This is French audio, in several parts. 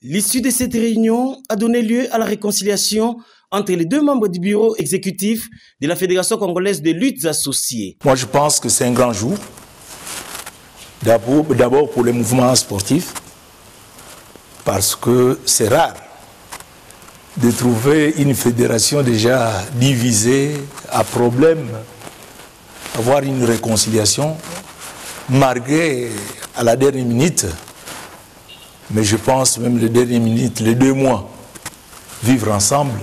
L'issue de cette réunion a donné lieu à la réconciliation entre les deux membres du bureau exécutif de la Fédération congolaise de luttes associées. Moi, je pense que c'est un grand jour. D'abord pour les mouvements sportifs, parce que c'est rare de trouver une fédération déjà divisée, à problème, avoir une réconciliation, malgré à la dernière minute, mais je pense même les dernières minutes, les 2 mois, vivre ensemble,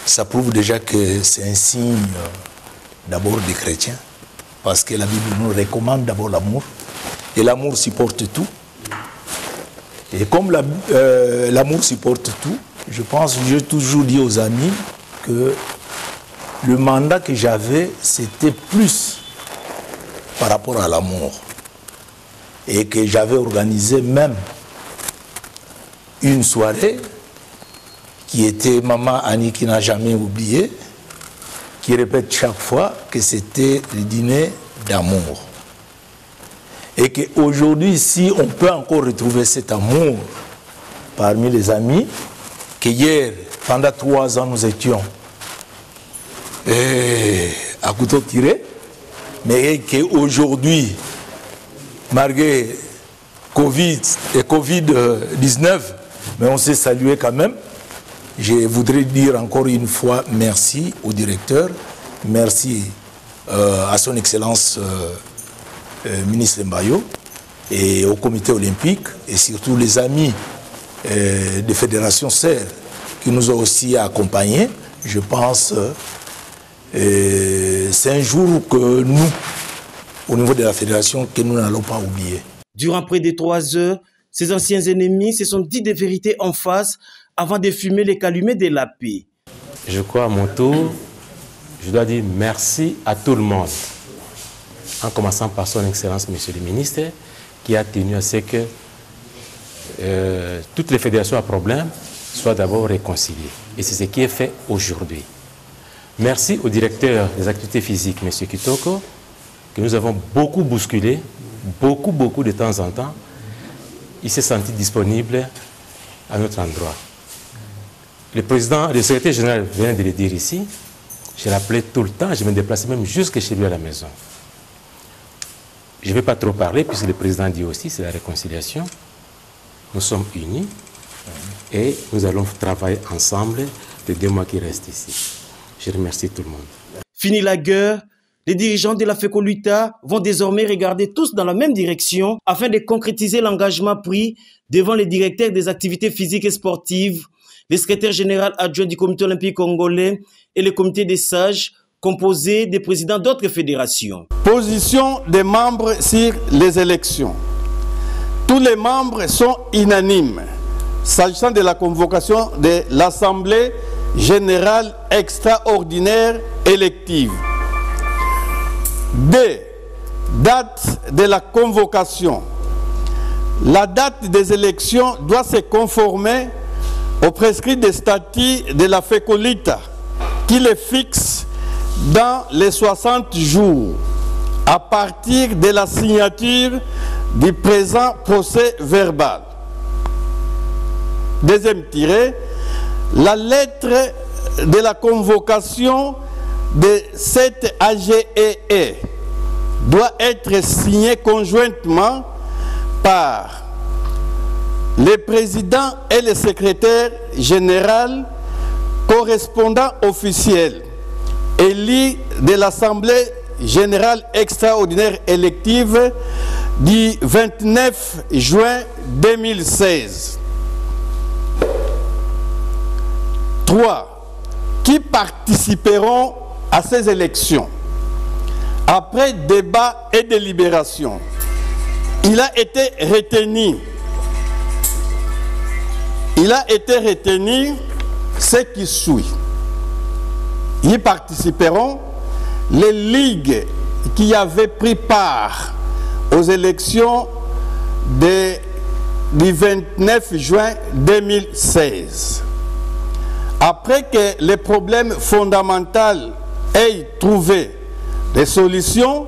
ça prouve déjà que c'est un signe d'abord des chrétiens, parce que la Bible nous recommande d'abord l'amour, et l'amour supporte tout. Et comme l'amour supporte tout, je pense, j'ai toujours dit aux amis que le mandat que j'avais, c'était plus par rapport à l'amour. Et que j'avais organisé même une soirée qui était Maman Annie qui n'a jamais oublié, qui répète chaque fois que c'était le dîner d'amour. Et qu'aujourd'hui, si on peut encore retrouver cet amour parmi les amis, qu'hier, pendant 3 ans, nous étions à couteau tiré, mais qu'aujourd'hui, malgré Covid et Covid-19, mais on s'est salué quand même. Je voudrais dire encore une fois merci au directeur, merci à son Excellence ministre Mbayo et au comité olympique et surtout les amis des fédérations sœurs qui nous ont aussi accompagnés. Je pense c'est un jour que nous, au niveau de la fédération, que nous n'allons pas oublier. Durant près de 3 heures, ces anciens ennemis se sont dit des vérités en face avant de fumer les calumets de la paix. Je crois à mon tour, je dois dire merci à tout le monde, en commençant par son Excellence, Monsieur le Ministre, qui a tenu à ce que toutes les fédérations à problème soient d'abord réconciliées. Et c'est ce qui est fait aujourd'hui. Merci au directeur des activités physiques, M. Kitoko, que nous avons beaucoup bousculé, beaucoup de temps en temps. Il s'est senti disponible à notre endroit. Le secrétaire général vient de le dire ici. Je l'appelais tout le temps, je me déplaçais même jusque chez lui à la maison. Je ne vais pas trop parler, puisque le président dit aussi, c'est la réconciliation. Nous sommes unis et nous allons travailler ensemble les 2 mois qui restent ici. Je remercie tout le monde. Fini la guerre, les dirigeants de la FECOLUTA vont désormais regarder tous dans la même direction afin de concrétiser l'engagement pris devant les directeurs des activités physiques et sportives, le secrétaire général adjoint du comité olympique congolais et le comité des sages composé des présidents d'autres fédérations. Position des membres sur les élections. Tous les membres sont unanimes s'agissant de la convocation de l'Assemblée générale extraordinaire élective. Date de la convocation. La date des élections doit se conformer au prescrit des statuts de la FECOLUTA qui les fixe dans les 60 jours à partir de la signature du présent procès verbal. Deuxième tiré, la lettre de la convocation de cette AGEE doit être signée conjointement par le président et le secrétaire général correspondant officiel élus de l'Assemblée générale extraordinaire élective du 29 juin 2016. 3. Qui participeront à ces élections. Après débat et délibération, il a été retenu ce qui suit. Y participeront les ligues qui avaient pris part aux élections du 29 juin 2016. Après que les problèmes fondamentaux aient trouvé des solutions,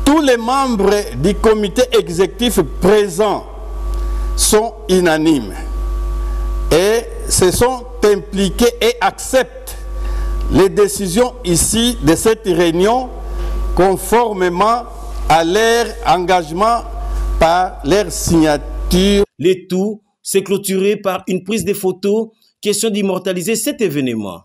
tous les membres du comité exécutif présents sont unanimes et se sont impliqués et acceptent les décisions ici de cette réunion conformément à leur engagement par leur signature. Le tout s'est clôturé par une prise de photos, question d'immortaliser cet événement.